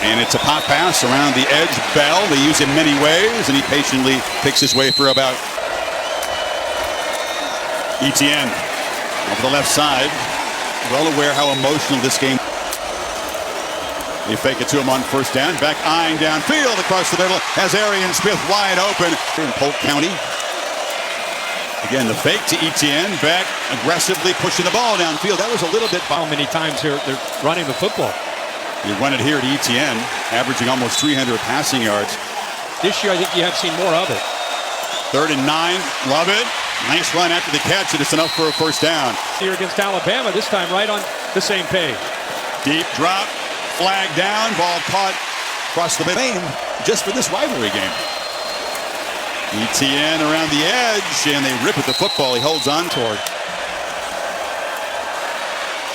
And it's a pop pass around the edge. Bell, they use him many ways, and he patiently picks his way through about Etienne over the left side. Well aware how emotional this game. They fake it to him on first down. Back eyeing downfield across the middle. Has Arian Smith wide open in Polk County. Again, the fake to Etienne. Beck aggressively pushing the ball downfield. That was a little bit. How many times they're running the football? You run it here to Etienne, averaging almost 300 passing yards. This year, I think you have seen more of it. 3rd and 9. Love it. Nice run after the catch, and it's enough for a first down. Here against Alabama, this time right on the same page. Deep drop, flag down, ball caught across the middle just for this rivalry game. Etienne around the edge, and they rip at the football. He holds on toward.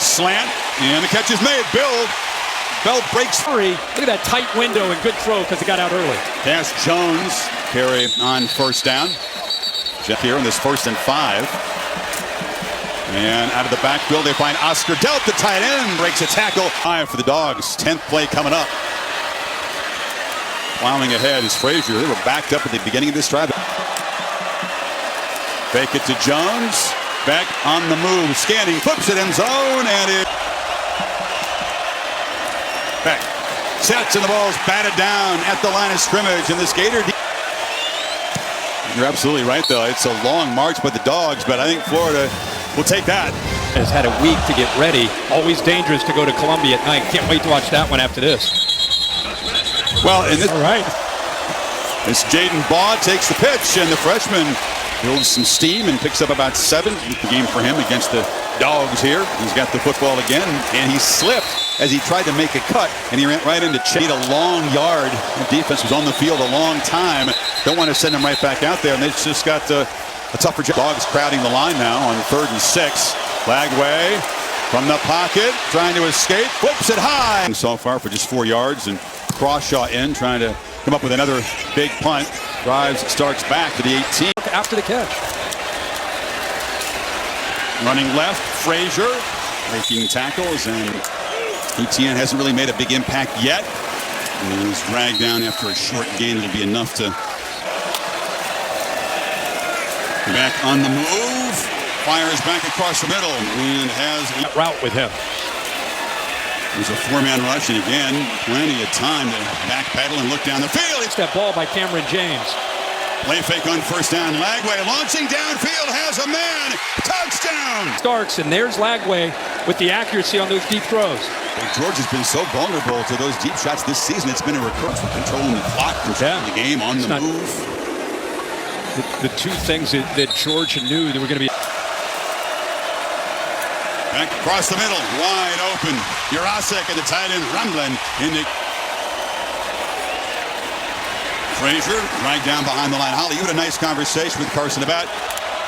Slant, and the catch is made. Bell breaks free. Look at that tight window and good throw because it got out early. Cass Jones carry on first down. Jeff here in this 1st and 5. And out of the backfield, they find Oscar Delp, the tight end, breaks a tackle. 5 for the Dogs. 10th play coming up. Plowing ahead is Frazier. They were backed up at the beginning of this drive. Fake it to Jones. Beck on the move, scanning, flips it in zone, and it. Beck sets, and the ball's batted down at the line of scrimmage, and this Gator. You're absolutely right, though. It's a long march by the Dogs, but I think Florida will take that. Has had a week to get ready. Always dangerous to go to Columbia at night. Can't wait to watch that one after this. Well, and this, all right. This Jaden Baugh takes the pitch, and the freshman builds some steam and picks up about 7. The game for him against the Dogs here. He's got the football again, and he slipped as he tried to make a cut, and he ran right into Chase. A long yard. The defense was on the field a long time. Don't want to send him right back out there, and they just got a tougher job. Dogs crowding the line now on 3rd and 6. Lagway from the pocket, trying to escape, flips it high. And so far for just 4 yards, and Crawshaw in, trying to come up with another big punt. Drives, starts back to the 18. After the catch. Running left, Frazier making tackles, and Etienne hasn't really made a big impact yet. And he's dragged down after a short gain. It'll be enough to. Back on the move, fires back across the middle, and has that route with him. There's a 4-man rush, and again, plenty of time to backpedal and look down the field. It's that ball by Cameron James. Play fake on first down. Lagway launching downfield, has a man. Touchdown! Starks, and there's Lagway with the accuracy on those deep throws. George has been so vulnerable to those deep shots this season. It's been a recurrence for controlling the clock, controlling the game, on the move. The two things that Georgia knew that were going to be. Back across the middle, wide open. Jurasek and the tight end Rumblin in the. Frazier right down behind the line. Holly, you had a nice conversation with Carson about.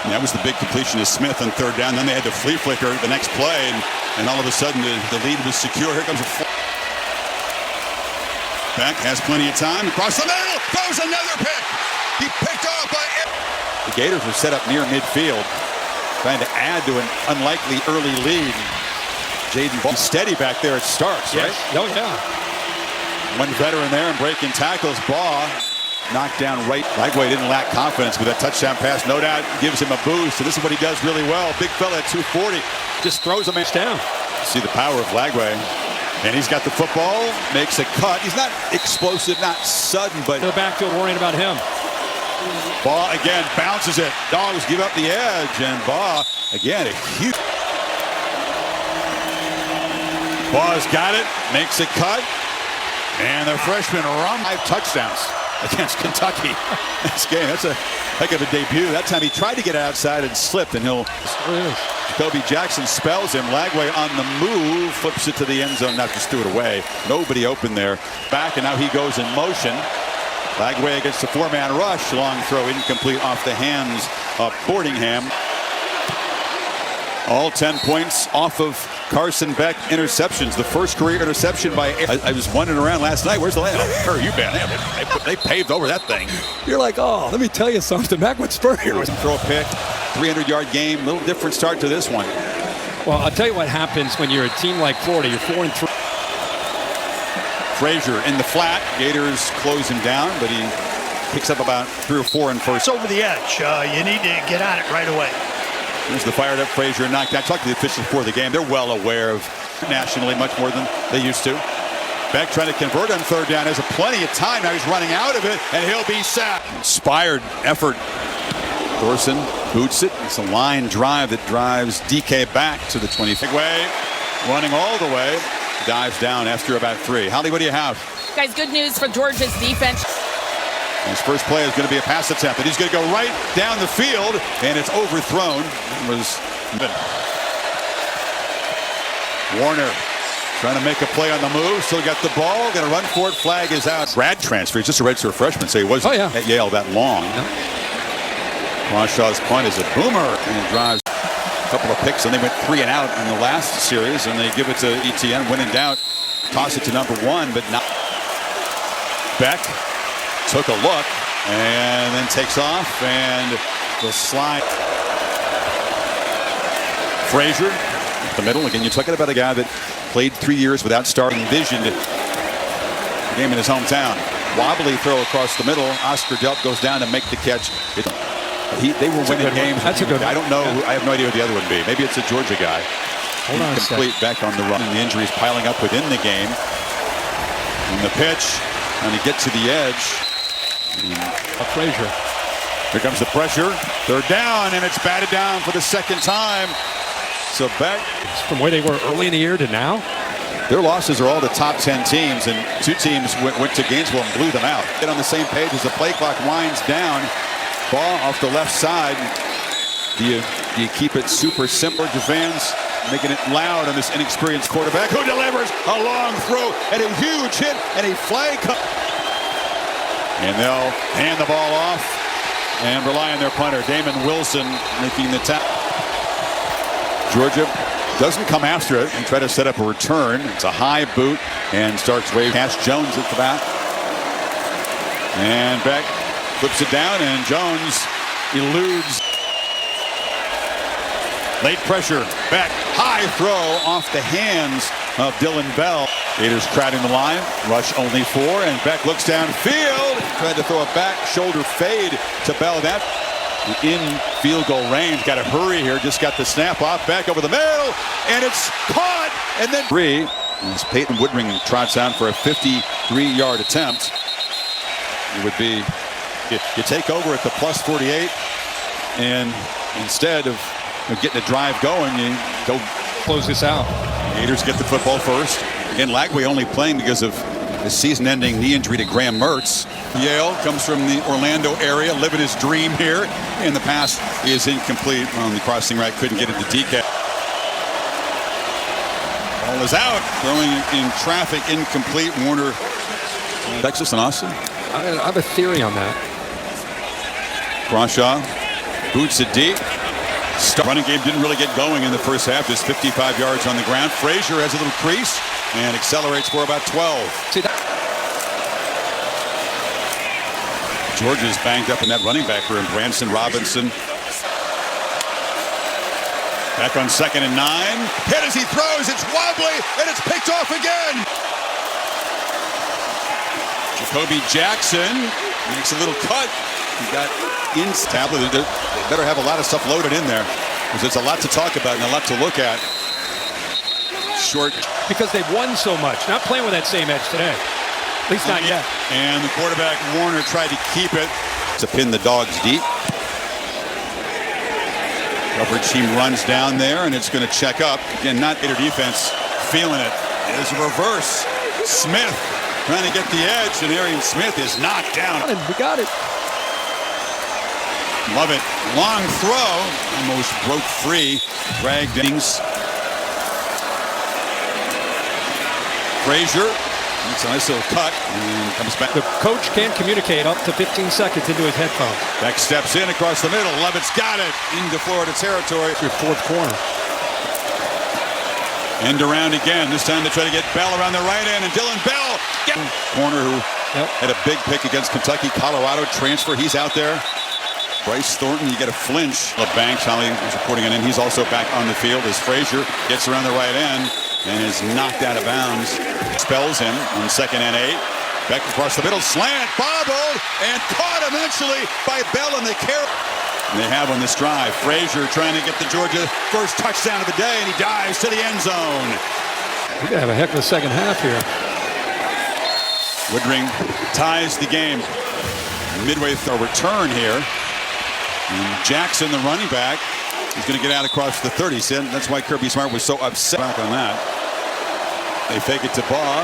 And that was the big completion to Smith on 3rd down. Then they had to flea flicker the next play, and all of a sudden the lead was secure. Here comes a. Beck has plenty of time. Across the middle, goes another pick. He picked off by. The Gators are set up near midfield, trying to add to an unlikely early lead. Jaden Ball steady back there at Starks, yes. Right? Oh, yeah. One veteran there and breaking tackles. Baugh knocked down right. Lagway didn't lack confidence with that touchdown pass. No doubt gives him a boost. So this is what he does really well. Big fella at 240. Just throws him down. See the power of Lagway. And he's got the football. Makes a cut. He's not explosive, not sudden, but. The backfield worrying about him. Baugh again bounces it. Dogs give up the edge. And Baugh, again, a huge. Baugh's got it. Makes a cut. And the freshman run 5 touchdowns against Kentucky. This game, that's a heck of a debut. That time he tried to get outside and slipped, and Jacoby Jackson spells him. Lagway on the move, flips it to the end zone, not just threw it away. Nobody open there. Back, and now he goes in motion. Lagway against the 4-man rush. Long throw incomplete off the hands of Boardingham. All 10 points off of Carson Beck interceptions. The first career interception by. I was wandering around last night. Where's the land? Where are you been? They paved over that thing. You're like, oh, let me tell you something. Back with Spurrier. Throw a pick, 300-yard game. Little different start to this one. Well, I'll tell you what happens when you're a team like Florida. You're 4-3. Frazier in the flat. Gators close him down, but he picks up about 3 or 4 in first. It's over the edge. You need to get on it right away. There's the fired up Frazier knocked out. Talked to the officials before the game. They're well aware of nationally much more than they used to. Beck trying to convert on third down. There's plenty of time. Now he's running out of it, and he'll be sacked. Inspired effort. Thorson boots it. It's a line drive that drives DK back to the 20. Way, running all the way. Dives down after about 3. Holly, what do you have? Guys, good news for Georgia's defense. His first play is going to be a pass attempt, and he's going to go right down the field, and it's overthrown. It was Warner trying to make a play on the move. Still got the ball. Going to run for it. Flag is out. Grad transfer. He's just a redshirt freshman, so he wasn't at Yale that long. Cronshaw's punt is a boomer, and it drives a couple of picks, and they went 3 and out in the last series, and they give it to Etienne. When in doubt, toss it to number 1, but not. Beck took a look and then takes off, and the slide. Frazier, the middle. Again, you're talking about a guy that played 3 years without starting. Visioned the game in his hometown. Wobbly throw across the middle. Oscar Delp goes down to make the catch. They were winning games. That's a good one. I don't know. I have no idea who the other would be. Maybe it's a Georgia guy. Hold on a complete second. back on the run. And the injuries piling up within the game. And the pitch, trying to get to the edge. Frazier. Here comes the pressure. They're down, and it's batted down for the second time. So back From where they were early in the year to now? their losses are all the top 10 teams, and 2 teams went to Gainesville and blew them out. Get on the same page as the play clock winds down. Ball off the left side. Do you keep it super simple to fans? Making it loud on this inexperienced quarterback who delivers a long throw and a huge hit and a flag. And they'll hand the ball off and rely on their punter, Damon Wilson, making the tap. Georgia doesn't come after it and try to set up a return. It's a high boot and starts waving. Cash Jones at the bat. And Beck flips it down, and Jones eludes. Late pressure. Beck, high throw off the hands of Dylan Bell. Gators crowding the line. Rush only 4, and Beck looks downfield. Tried to throw a back shoulder fade to Bell. That in field goal range. Got to hurry here. Just got the snap off. Beck over the middle, and it's caught. And then 3. As Peyton Woodring trots out for a 53-yard attempt. It would be, you take over at the plus 48, and instead of getting a drive going, you go Close this out. Gators get the football first. Again, Lagway only playing because of the season-ending knee injury to Graham Mertz. Yale comes from the Orlando area, living his dream here, and the pass is incomplete on the crossing right. Couldn't get it to DK. Ball is out, throwing in traffic, incomplete. Warner, Texas and Austin. I have a theory on that. Cronshaw boots it deep. Running game didn't really get going in the first half. Just 55 yards on the ground. Frazier has a little crease and accelerates for about 12. See that? Georgia's banged up in that running back room. Branson Robinson. Back on 2nd and 9. Hit as he throws. It's wobbly, and it's picked off again. Jacoby Jackson makes a little cut. He got in tablet. They better have a lot of stuff loaded in there, because there's a lot to talk about and a lot to look at. Short. Because they've won so much. Not playing with that same edge today. At least not yet. And the quarterback, Warner, tried to keep it to pin the Dogs deep. Coverage team runs down there, and it's going to check up. Again, not Gator defense feeling it. It's a reverse. Smith trying to get the edge, and Arian Smith is knocked down. We got it. Love it. Long throw. Almost broke free. Dragged innings. Frazier makes a nice little cut and comes back. The coach can't communicate up to 15 seconds into his headphones. Beck steps in across the middle. Levitt's got it into Florida territory. Your 4th corner. End around again. This time they try to get Bell around the right end, and Dylan Bell. Corner who had a big pick against Kentucky. Colorado transfer. He's out there. Bryce Thornton, you get a flinch. Banks, Holly was reporting it in. He's also back on the field as Frazier gets around the right end and is knocked out of bounds. expels him on 2nd and 8. Back across the middle, slant, bobbled, and caught eventually by Bell and the carry. They have on this drive. Frazier trying to get the Georgia first touchdown of the day, and he dives to the end zone. We're going to have a heck of a second half here. Woodring ties the game. Midway through a return here. And Jackson, the running back, is going to get out across the 30. That's why Kirby Smart was so upset back on that. They fake it to Baugh.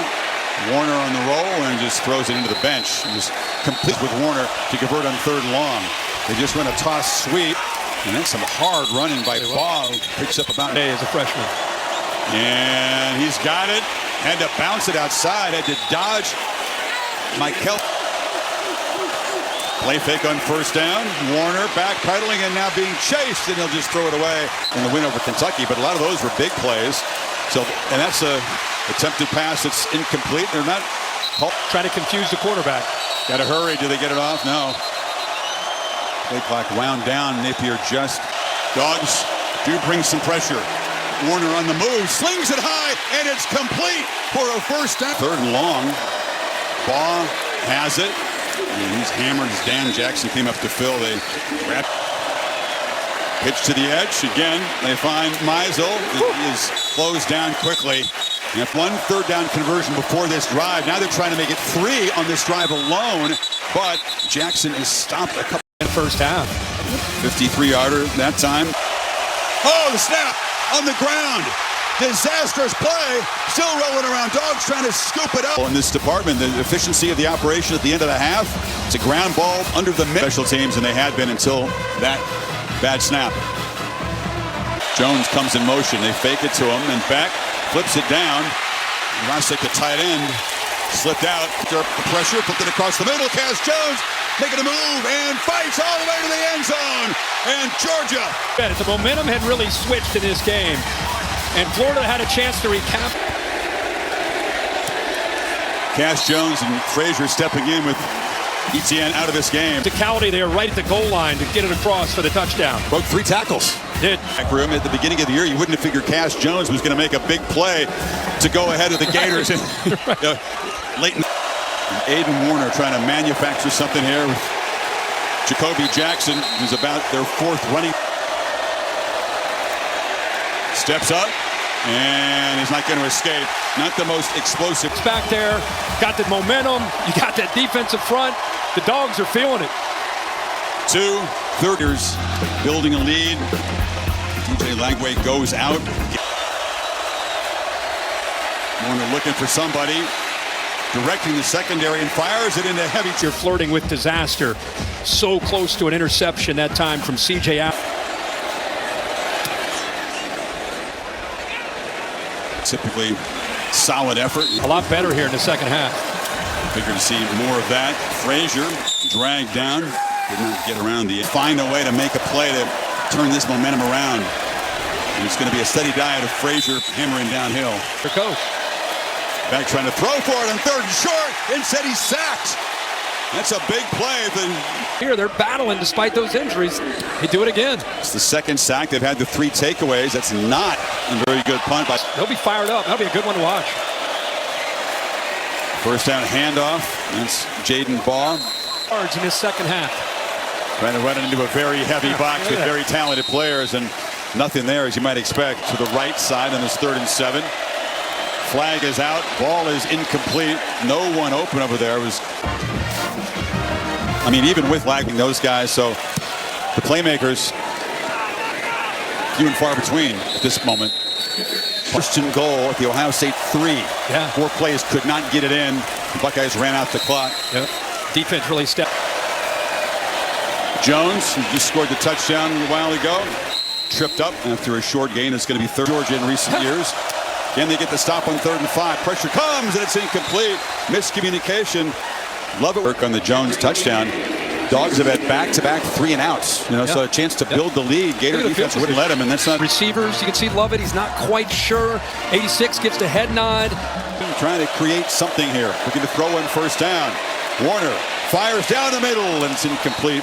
Warner on the roll and just throws it into the bench. Just complete with Warner to convert on 3rd and long. They just run a toss sweep, and then some hard running by Baugh, who picks up about Today as a freshman. And he's got it. Had to bounce it outside. Had to dodge Michael. Play fake on 1st down. Warner backpedaling and now being chased, and he'll just throw it away in the win over Kentucky. But a lot of those were big plays. So, and that's a attempted pass that's incomplete. They're not trying to confuse the quarterback. Got to hurry. Do they get it off? No. Play clock wound down. Napier just. Dogs do bring some pressure. Warner on the move, slings it high, and it's complete for a 1st down. 3rd and long. Baugh has it. And he's hammered as Dan Jackson came up to fill. They wrap. Pitch to the edge. Again, they find Meisel. It is closed down quickly. And if 1 3rd down conversion before this drive, now they're trying to make it 3 on this drive alone. But Jackson is stopped a couple In the first half. 53-yarder that time. Oh, the snap on the ground. Disastrous play. Still rolling around. Dogs trying to scoop it up. In this department, the efficiency of the operation at the end of the half. It's a ground ball under the special teams, and they had been until that bad snap. Jones comes in motion. They fake it to him, and back flips it down. Rosick, the tight end, slipped out. The pressure, flipped it across the middle. Cass Jones making a move and fights all the way to the end zone. And Georgia. The momentum had really switched in this game, and Florida had a chance to recap. Cass Jones and Frazier stepping in with Etienne out of this game. Physicality there right at the goal line to get it across for the touchdown. Broke 3 tackles. Did. Back room at the beginning of the year, you wouldn't have figured Cass Jones was going to make a big play to go ahead of the Gators. Leighton. Aiden Warner trying to manufacture something here with Jacoby Jackson, who's about their 4th running. Steps up, and he's not going to escape. Not the most explosive. It's back there, got the momentum, you got that defensive front. The Dogs are feeling it. 2 thirders building a lead. DJ Lagway goes out. Warner looking for somebody. Directing the secondary and fires it into heavy. You're flirting with disaster. So close to an interception that time from C.J. Allen. Typically solid effort. A lot better here in the second half. Figure to see more of that. Frazier dragged down. Did not get around the. Find a way to make a play to turn this momentum around. And it's going to be a steady diet of Frazier hammering downhill. Here goes. Back trying to throw for it on 3rd and short. Instead he's sacked. That's a big play. Here they're battling despite those injuries. They do it again. It's the 2nd sack. They've had the 3 takeaways. That's not a very good punt. They'll be fired up. That'll be a good one to watch. 1st down handoff. That's Jaden Baugh. Yards in this second half. Trying to run it into a very heavy box with very talented players, and nothing there as you might expect. To the right side on this 3rd and 7. Flag is out. Ball is incomplete. No one open over there. I mean, even with lagging those guys, so the playmakers, few and far between at this moment. 1st and goal at the Ohio State 3. Yeah. 4 plays could not get it in. The Buckeyes ran out the clock. Yep. Defense really stepped. Jones, who just scored the touchdown a while ago, tripped up after a short gain. It's going to be 3rd Georgia in recent years. Again, they get the stop on 3rd and 5. Pressure comes, and it's incomplete. Miscommunication. Love it. Work on the Jones touchdown. Dogs have had back-to-back 3 and outs. So a chance to build the lead. Gator defense wouldn't let him, and that's not. Receivers, you can see Lovett. He's not quite sure. 86 gives the head nod. Trying to create something here. Looking to throw in 1st down. Warner fires down the middle, and it's incomplete.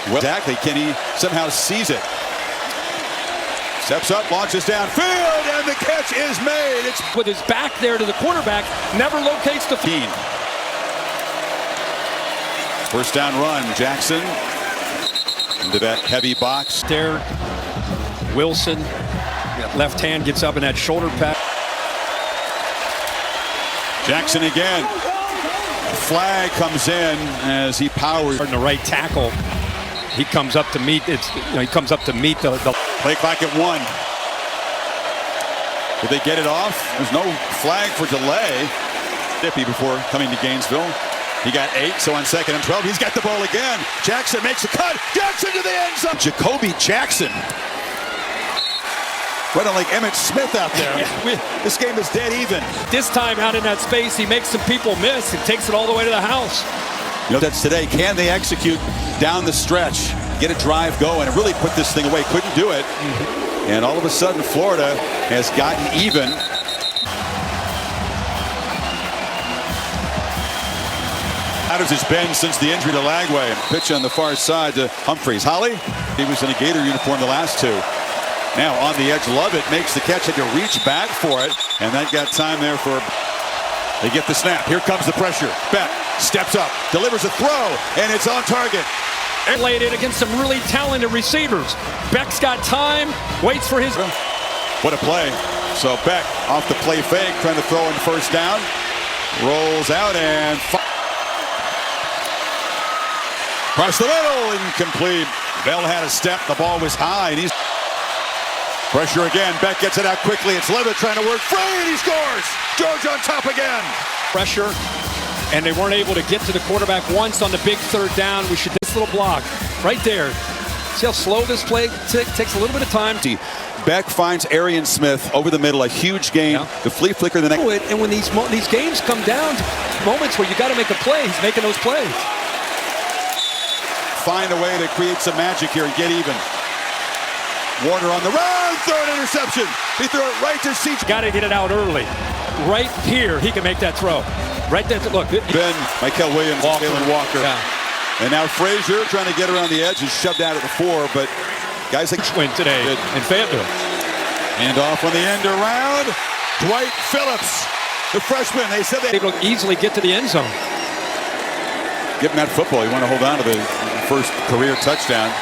Well, exactly. Kenny somehow sees it. Steps up, launches downfield, and the catch is made. It's with his back there to the quarterback, never locates the Dean. First down run, Jackson into that heavy box. there. Wilson, left hand gets up in that shoulder pad. Jackson again. Flag comes in as he powers. In the right tackle, he comes up to meet. He comes up to meet the Play clock at 1. Did they get it off? There's no flag for delay. Dippy before coming to Gainesville. He got 8, so on 2nd and 12, he's got the ball again. Jackson makes a cut. Jackson to the end zone. Jacoby Jackson. Running like Emmitt Smith out there. This game is dead even. This time out in that space, he makes some people miss and takes it all the way to the house. You know, that's today. Can they execute down the stretch, get a drive going, and really put this thing away? Couldn't do it. And all of a sudden, Florida has gotten even. How has been since the injury to Lagway? Pitch on the far side to Humphreys. Holly, he was in a Gator uniform the last 2. Now on the edge, Lovett makes the catch, had to reach back for it, and that got time there for. They get the snap. Here comes the pressure. Beck steps up, delivers a throw, and it's on target. Laid it against some really talented receivers. Beck's got time, waits for his. What a play. So Beck off the play fake, trying to throw in first down. Rolls out and across the middle, incomplete. Bell had a step, the ball was high, and he's pressure again. Beck gets it out quickly. It's Levitt trying to work free, and he scores. George on top again. Pressure, and they weren't able to get to the quarterback once on the big 3rd down. We should this little block right there. See how slow this play takes a little bit of time. Beck finds Arian Smith over the middle, a huge gain. Yeah. The flea flicker the next. And when these games come down to moments where you got to make a play, he's making those plays. Find a way to create some magic here and get even. Warner on the run, throw an interception. He threw it right to CJ. Got to get it out early. Right here, he can make that throw. Right there, look. Ben, Michael Williams, Walker. Jalen Walker. Yeah. And now Frazier trying to get around the edge. He's shoved out at the 4, but guys like Win today in Fayetteville. And off on the end around. Dwight Phillips, the freshman. They said they Able to easily get to the end zone. give him that football. You want to hold on to the first career touchdown.